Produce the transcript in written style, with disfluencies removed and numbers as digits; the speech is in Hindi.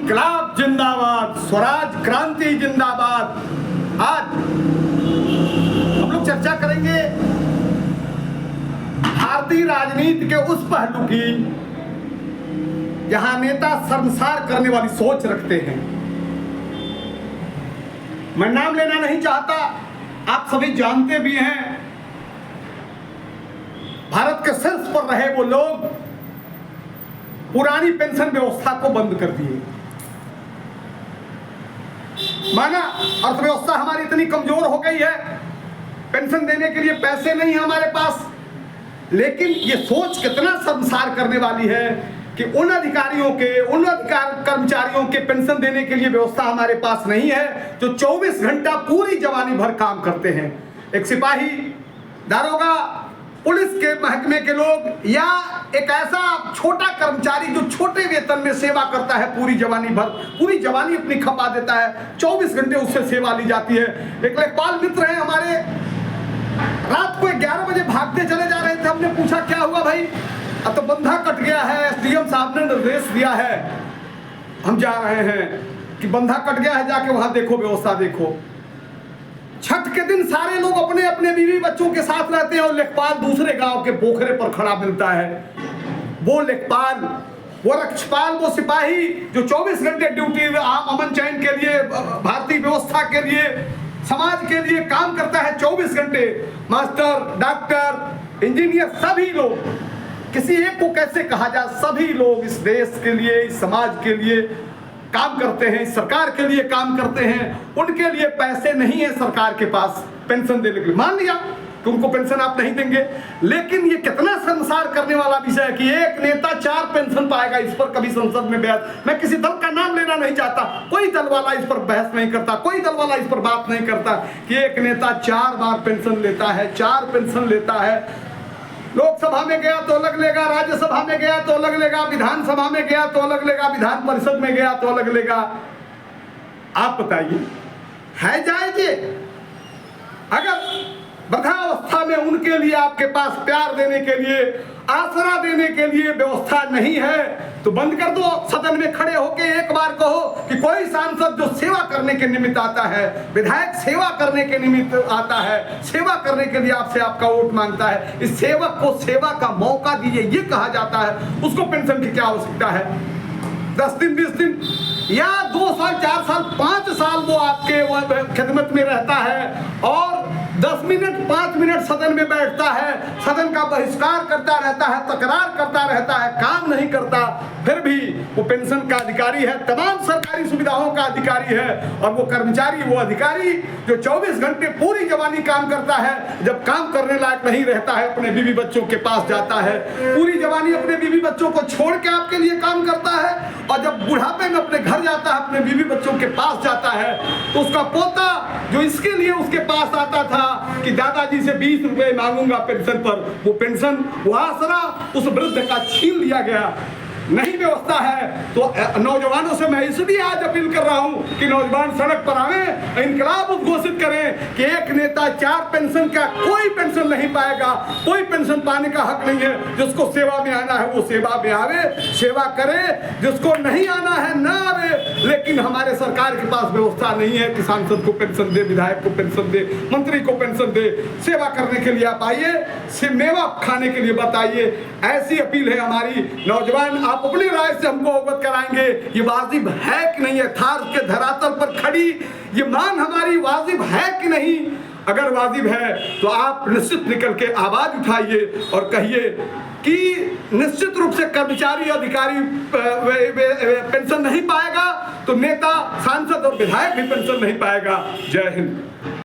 इंकलाब जिंदाबाद, स्वराज क्रांति जिंदाबाद। आज हम लोग चर्चा करेंगे भारतीय राजनीति के उस पहलू की जहां नेता शर्मसार करने वाली सोच रखते हैं। मैं नाम लेना नहीं चाहता, आप सभी जानते भी हैं। भारत के शीर्ष पर रहे वो लोग पुरानी पेंशन व्यवस्था को बंद कर दिए। माना अर्थव्यवस्था हमारी इतनी कमजोर हो गई है, पेंशन देने के लिए पैसे नहीं है हमारे पास। लेकिन ये सोच कितना शर्मसार करने वाली है कि उन अधिकारियों के, उन कर्मचारियों के पेंशन देने के लिए व्यवस्था हमारे पास नहीं है जो 24 घंटा पूरी जवानी भर काम करते हैं। एक सिपाही, दारोगा, पुलिस के महकमे के लोग या एक ऐसा छोटा कर्मचारी जो छोटे वेतन में सेवा करता है पूरी जवानी भर, पूरी जवानी अपनी खपा देता है, 24 घंटे उससे सेवा ली जाती है। एक लेखपाल मित्र हैं हमारे, रात को 11 बजे भागते चले जा रहे थे। हमने पूछा क्या हुआ भाई? अब तो बंधा कट गया है, एसडीएम साहब ने निर्देश दिया है, हम जा रहे हैं कि बंधा कट गया है, जाके वहां देखो, व्यवस्था देखो। छठ के दिन सारे लोग अपने अपने बीवी बच्चों के साथ रहते हैं और लेखपाल दूसरे गांव के पोखरे पर खड़ा मिलता है। वो लेखपाल, वो रक्षपाल, वो सिपाही जो 24 घंटे ड्यूटी आम अमन चैन के लिए, भारतीय व्यवस्था के लिए, समाज के लिए काम करता है 24 घंटे। मास्टर, डॉक्टर, इंजीनियर, सभी लोग, किसी एक को कैसे कहा जाए, सभी लोग इस देश के लिए, इस समाज के लिए काम करते हैं, सरकार के लिए काम करते हैं। उनके लिए पैसे नहीं है सरकार के पास पेंशन देने के लिए। मान लिया कि उनको पेंशन आप नहीं देंगे, लेकिन ये कितना शर्मसार करने वाला विषय है कि एक नेता 4 पेंशन पाएगा। इस पर कभी संसद में बहस, मैं किसी दल का नाम लेना नहीं चाहता, कोई दल वाला इस पर बहस नहीं करता, कोई दल वाला इस पर बात नहीं करता कि एक नेता 4 बार पेंशन लेता है, 4 पेंशन लेता है। लोकसभा में गया तो अलग लेगा, राज्यसभा में गया तो अलग लेगा, विधानसभा में गया तो अलग लेगा, विधान परिषद में गया तो अलग लेगा। आप बताइए, है जायज? अगर वृद्धावस्था में उनके लिए आपके पास प्यार देने के लिए, आसरा देने के लिए व्यवस्था नहीं है तो बंद कर दो। सदन में खड़े होकर एक बार कहो कि कोई सांसद जो सेवा करने के निमित्त आता है, विधायक सेवा करने के निमित्त आता है, सेवा करने के लिए आपसे आपका वोट मांगता है, इस सेवक को सेवा का मौका दीजिए, ये कहा जाता है। उसको पेंशन की क्या आवश्यकता है? 10 दिन, 20 दिन या 2 साल, 4 साल, 5 साल वो आपके खिदमत में रहता है और 10 मिनट, 5 मिनट सदन में बैठता है, सदन का बहिष्कार करता रहता है, तकरार करता रहता है, काम नहीं करता, फिर भी वो पेंशन का अधिकारी है, तमाम सरकारी सुविधाओं का अधिकारी है। और वो कर्मचारी, वो अधिकारी जो 24 घंटे पूरी जवानी काम करता है, जब काम करने लायक नहीं रहता है अपने बीवी बच्चों के पास जाता है, पूरी जवानी अपने बीवी बच्चों को छोड़ के आपके लिए काम करता है, और जब बुढ़ापे में अपने घर जाता है, अपने बीवी बच्चों के पास जाता है, तो उसका पोता जो इसके लिए उसके पास आता था कि दादाजी से 20 रुपए मांगूंगा पेंशन पर, वो पेंशन, वो आसरा उस वृद्ध का छीन लिया गया। नहीं व्यवस्था है तो नौजवानों से मैं इसलिए आज अपील कर रहा हूं कि नौजवान सड़क पर आवे, इनकलाब उद्घोषित करें कि एक नेता 4 पेंशन का, कोई पेंशन नहीं पाएगा, कोई पेंशन पाने का हक नहीं है। जिसको सेवा में आना है वो सेवा में आवे, सेवा करे, जिसको नहीं आना है ना आवे। लेकिन हमारे सरकार के पास व्यवस्था नहीं है कि सांसद को पेंशन दे, विधायक को पेंशन दे, मंत्री को पेंशन दे। सेवा करने के लिए आप आइए, मेवा खाने के लिए बताइए, ऐसी अपील है हमारी। नौजवान आप अपनी राय से हमको अवगत कराएंगे ये वाजिब है कि नहीं है, थार के धरातल पर खड़ी ये मांग हमारी वाजिब है कि नहीं। अगर वाजिब है तो आप निश्चित निकल के आवाज उठाइए और कहिए कि निश्चित रूप से कर्मचारी, अधिकारी पेंशन नहीं पाएगा तो नेता, सांसद और विधायक भी पेंशन नहीं पाएगा। जय हिंद।